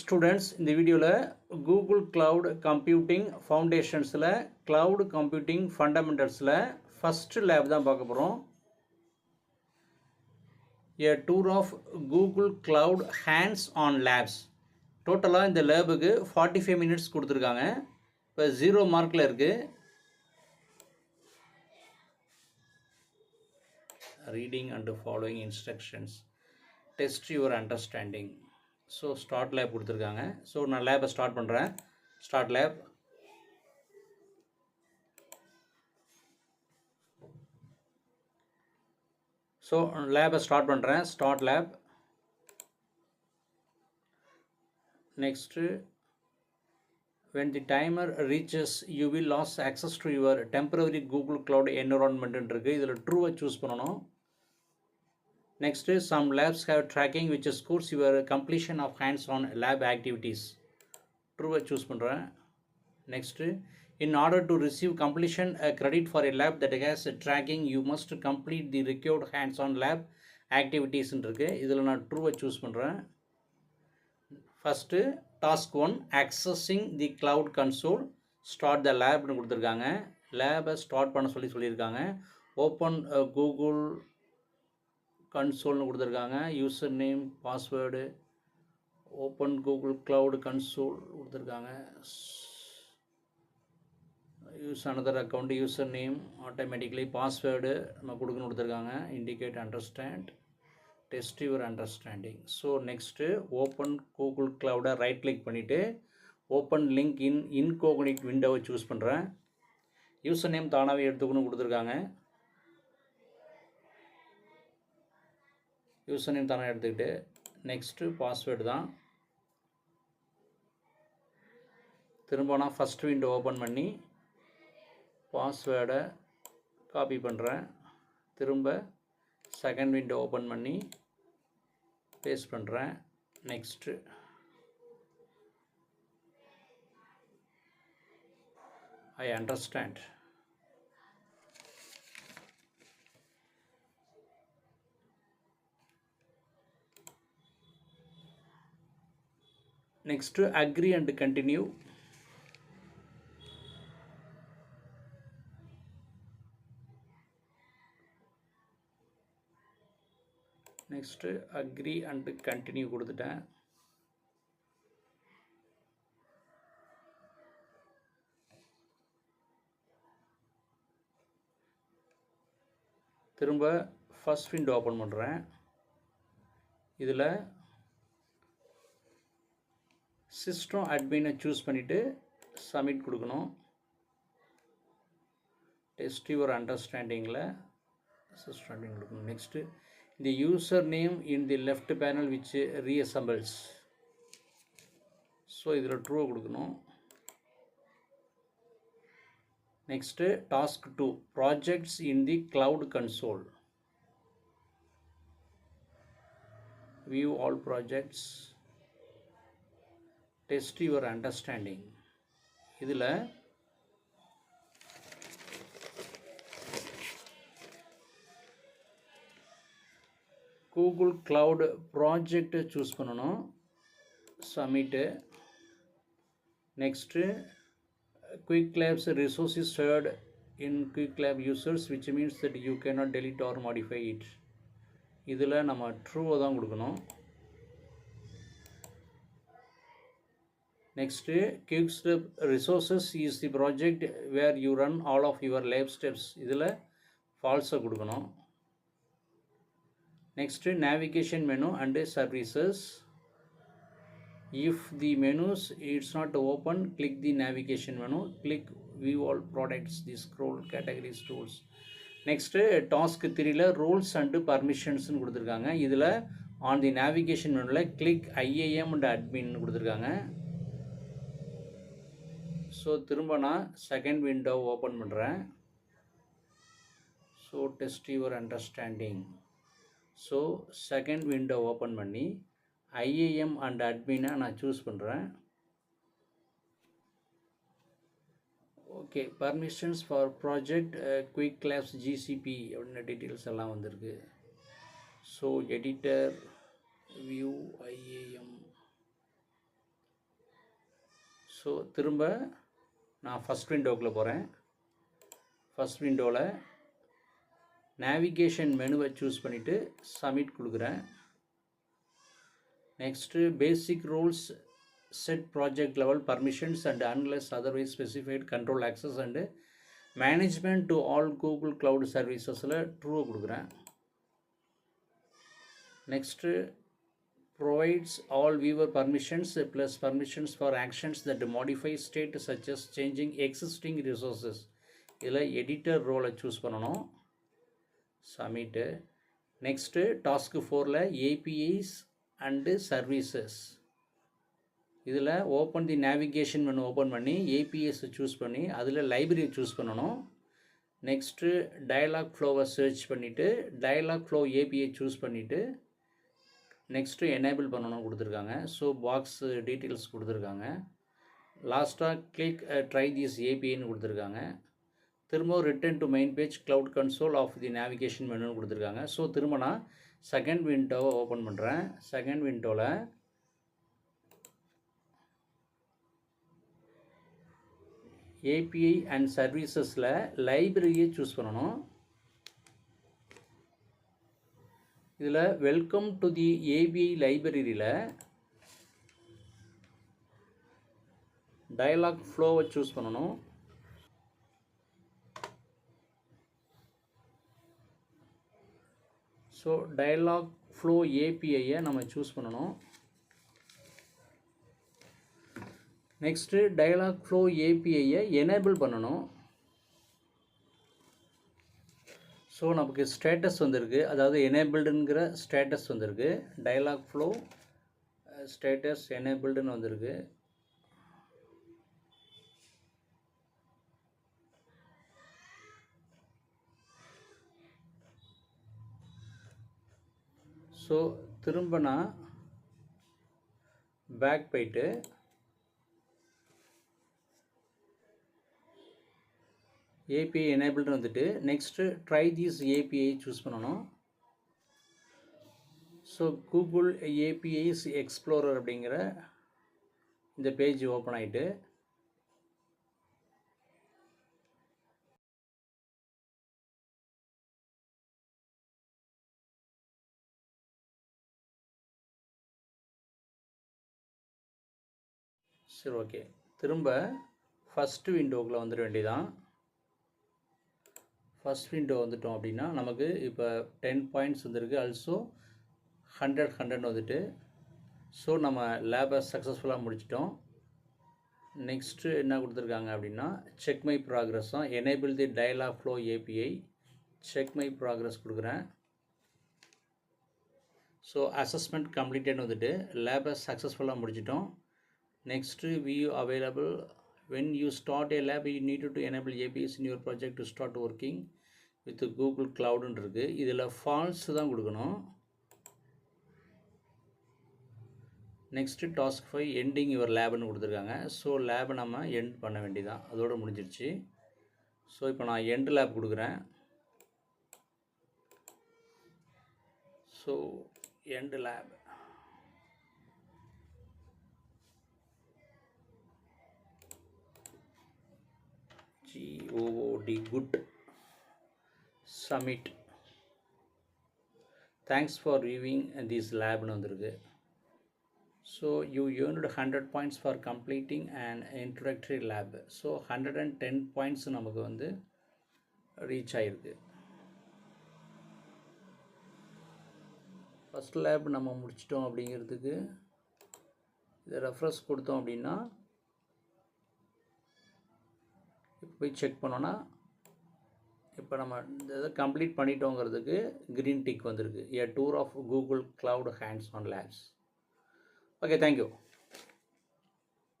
Students இந்த வீடியோவில் Google cloud computing ஃபவுண்டேஷன்ஸில் கிளவுட் கம்ப்யூட்டிங் ஃபண்டமெண்டல்ஸில் ஃபஸ்ட்டு லேப் தான் பார்க்க போகிறோம். A tour of Google cloud hands on labs. டோட்டலாக இந்த லேபுக்கு 45 மினிட்ஸ் கொடுத்துருக்காங்க. இப்போ 0 மார்க்கில் இருக்குது. Reading and following instructions test your understanding. So start lab கொடுத்துருக்காங்க. ஸோ நான் லேபை ஸ்டார்ட் பண்ணுறேன். Start lab. ஸோ லேபை ஸ்டார்ட் பண்ணுறேன். Start lab. Next when the timer reaches you will lose access to your temporary Google Cloud environment இருக்குது. இதில் ட்ரூவை choose பண்ணணும். Next, some labs have tracking which scores your completion of hands-on lab activities. True choose பண்ணுறேன். Next, in order to receive completion credit for a lab that has tracking, you must complete the required hands-on lab activities இருக்கு. இதில் நான் ட்ரூவை choose பண்ணுறேன். First task 1 accessing the cloud console start the labனு கொடுத்துருக்காங்க. லேபை start பண்ண சொல்லியிருக்காங்க. ஓப்பன் கூகுள் கன்சோல்னு கொடுத்துருக்காங்க. User name, password, open Google cloud console கொடுத்துருக்காங்க. Use another account, user name automatically, password நம்ம கொடுக்கணும் கொடுத்துருக்காங்க. Indicate understand, test your understanding. So next open Google கிளவுடை ரைட் கிளிக் பண்ணிவிட்டு ஓப்பன் லிங்க் இன்கோக்னிட் விண்டோவை சூஸ் பண்ணுறேன். யூசர் நேம் தானாகவே எடுத்துக்கணும் கொடுத்துருக்காங்க. யூசர் நேம் தானே எடுத்துக்கிட்டு நெக்ஸ்ட்டு பாஸ்வேர்டு தான். திரும்ப நான் ஃபஸ்ட் விண்டோ ஓப்பன் பண்ணி பாஸ்வேர்டை காப்பி பண்ணுறேன். திரும்ப செகண்ட் விண்டோ ஓப்பன் பண்ணி பேஸ்ட் பண்ணுறேன். Next I understand. Next, agree and continue. Next, agree and continue கொடுத்துட்டேன். திரும்ப ஃபர்ஸ்ட் விண்டோ ஓப்பன் பண்ணுறேன். இதில் சிஸ்டம் அட்மினை சூஸ் பண்ணிவிட்டு சப்மிட் கொடுக்கணும். டெஸ்ட் யுவர் அண்டர்ஸ்டாண்டிங்கில் சிஸ்டம் அட்மின் கொடுக்கணும். நெக்ஸ்ட்டு இந்த user name in the left panel which reassembles. So இதில் ட்ரூவை கொடுக்கணும். Next task 2 projects in the cloud console. View all projects, test your understanding. இதில் கூகுள் கிளவுட் ப்ராஜெக்ட் சூஸ் பண்ணணும். Submit. Next quick labs resources shared in quick lab users which means that you cannot delete or modify it. இதில் நம்ம ட்ரூவை தான் கொடுக்கணும். Next, QuickStep Resources is the project where you run all of your lab steps. இதில் ஃபால்ஸை கொடுக்கணும். Next, navigation menu and services. If the menus is not open, click the navigation menu. Click view all products, the scroll categories tools. Next, task 3ல rules and permissions கொடுத்துருக்காங்க. இதில் on the navigation menu click IAM and admin கொடுத்துருக்காங்க. So திரும்ப நான் second window open பண்ணுறேன். So test your understanding. So second window open பண்ணி IAM and அட்மினை நான் choose பண்ணுறேன். Okay, permissions for project Qwiklabs GCP அப்படின்ற டீட்டெயில்ஸ் எல்லாம் வந்திருக்கு. So editor, view, IAM, so திரும்ப நான் ஃபஸ்ட் விண்டோக்குள்ளே போகிறேன். ஃபஸ்ட் விண்டோவில் நேவிகேஷன் மெனுவை சூஸ் பண்ணிவிட்டு சப்மிட் கொடுக்குறேன். Next basic rules set project level permissions and unless otherwise specified control access and management to all Google cloud சர்வீசஸில் ட்ரூவை கொடுக்குறேன். Next provides all viewer permissions plus permissions for actions that modify state such as changing existing resources. இதில் editor ரோலை choose பண்ணணும். Submit. Next task 4ல் APIs and services. இதில் open the navigation menu open பண்ணி APIs choose பண்ணி அதில் library choose பண்ணணும். Next dialog ஃப்ளோவை சர்ச் பண்ணிவிட்டு டயலாக் ஃப்ளோ ஏபிஐ சூஸ் பண்ணிவிட்டு நெக்ஸ்ட்டு எனேபிள் பண்ணணும் கொடுத்துருக்காங்க. ஸோ பாக்ஸ் டீட்டெயில்ஸ் கொடுத்துருக்காங்க. லாஸ்ட்டாக கிளிக் ட்ரை திஸ் ஏபிஐன்னு கொடுத்துருக்காங்க. திரும்ப return to main page cloud console of the navigation மெனுன்னு கொடுத்துருக்காங்க. ஸோ திரும்ப நான் செகண்ட் விண்டோவை ஓப்பன் பண்ணுறேன். செகண்ட் விண்டோவில் ஏபிஐ அண்ட் சர்வீசஸில் லைப்ரரியை சூஸ் பண்ணணும். இதில் வெல்கம் டு தி ஏபிஐ லைப்ரரியில் டயலாக் ஃப்ளோவை சூஸ் பண்ணணும். ஸோ டயலாக் ஃப்ளோ ஏபிஐயை நம்ம சூஸ் பண்ணணும். நெக்ஸ்ட்டு டயலாக் ஃப்ளோ ஏபிஐயை எனேபிள் பண்ணணும். ஸோ நமக்கு ஸ்டேட்டஸ் வந்திருக்கு, அதாவது எனேபிள்டுங்கிற ஸ்டேட்டஸ் வந்திருக்கு. டயலாக் ஃப்ளோ ஸ்டேட்டஸ் எனேபிள்டுன்னு வந்திருக்கு. ஸோ திரும்ப நான் பேக் போயிட்டு ஏபிஐ எனேபிள்னு வந்துட்டு next try these API choose பண்ணணும். ஸோ கூகுள் ஏபிஐஸ் எக்ஸ்ப்ளோரர் அப்படிங்கிற இந்த பேஜ் ஓப்பன் ஆகிட்டு சரி ஓகே திரும்ப ஃபஸ்ட்டு விண்டோக்குள்ளே வந்துட வேண்டியதான். ஃபஸ்ட் விண்டோ வந்துட்டோம் அப்படின்னா நமக்கு இப்போ 10 பாயிண்ட்ஸ் வந்துருக்கு. ஆல்சோ 100 வந்துட்டு. ஸோ நம்ம லேபை சக்ஸஸ்ஃபுல்லாக முடிச்சிட்டோம். நெக்ஸ்ட்டு என்ன கொடுத்துருக்காங்க அப்படின்னா செக் மை ப்ராக்ரஸ் தான். Enable the dialogue flow API check my progress கொடுக்குறேன். ஸோ அசஸ்மெண்ட் கம்ப்ளீட்டட்னு வந்துட்டு லேபை சக்ஸஸ்ஃபுல்லாக முடிச்சிட்டோம். Next view available. When you start a lab, you need to enable APIs in your project to start working with Google Cloud ன்னு இருக்கு. இதில் falls தான் கொடுக்கணும். நெக்ஸ்ட்டு டாஸ்க் 5 எண்டிங் யுவர் லேப்னு கொடுத்துருக்காங்க. ஸோ லேபை நம்ம எண்ட் பண்ண வேண்டியதான். அதோடு முடிஞ்சிருச்சு. ஸோ இப்போ நான் எண்ட் லேப் கொடுக்குறேன். So end lab GOOD good submit. Thanks for viewing this lab னு வந்திருக்கு. So you earned 100 points for completing an introductory lab. So 110 points நமக்கு வந்து ரீச் ஆகிருக்கு. ஃபஸ்ட் லேப் நம்ம முடிச்சிட்டோம் அப்படிங்கிறதுக்கு இதை ரெஃப்ரெஷ் கொடுத்தோம் அப்படின்னா இப்போ போய் செக் பண்ணோன்னா இப்போ நம்ம இதை கம்ப்ளீட் பண்ணிட்டோங்கிறதுக்கு க்ரீன் டிக் வந்திருக்கு. A tour of Google Cloud hands-on labs. Okay, thank you.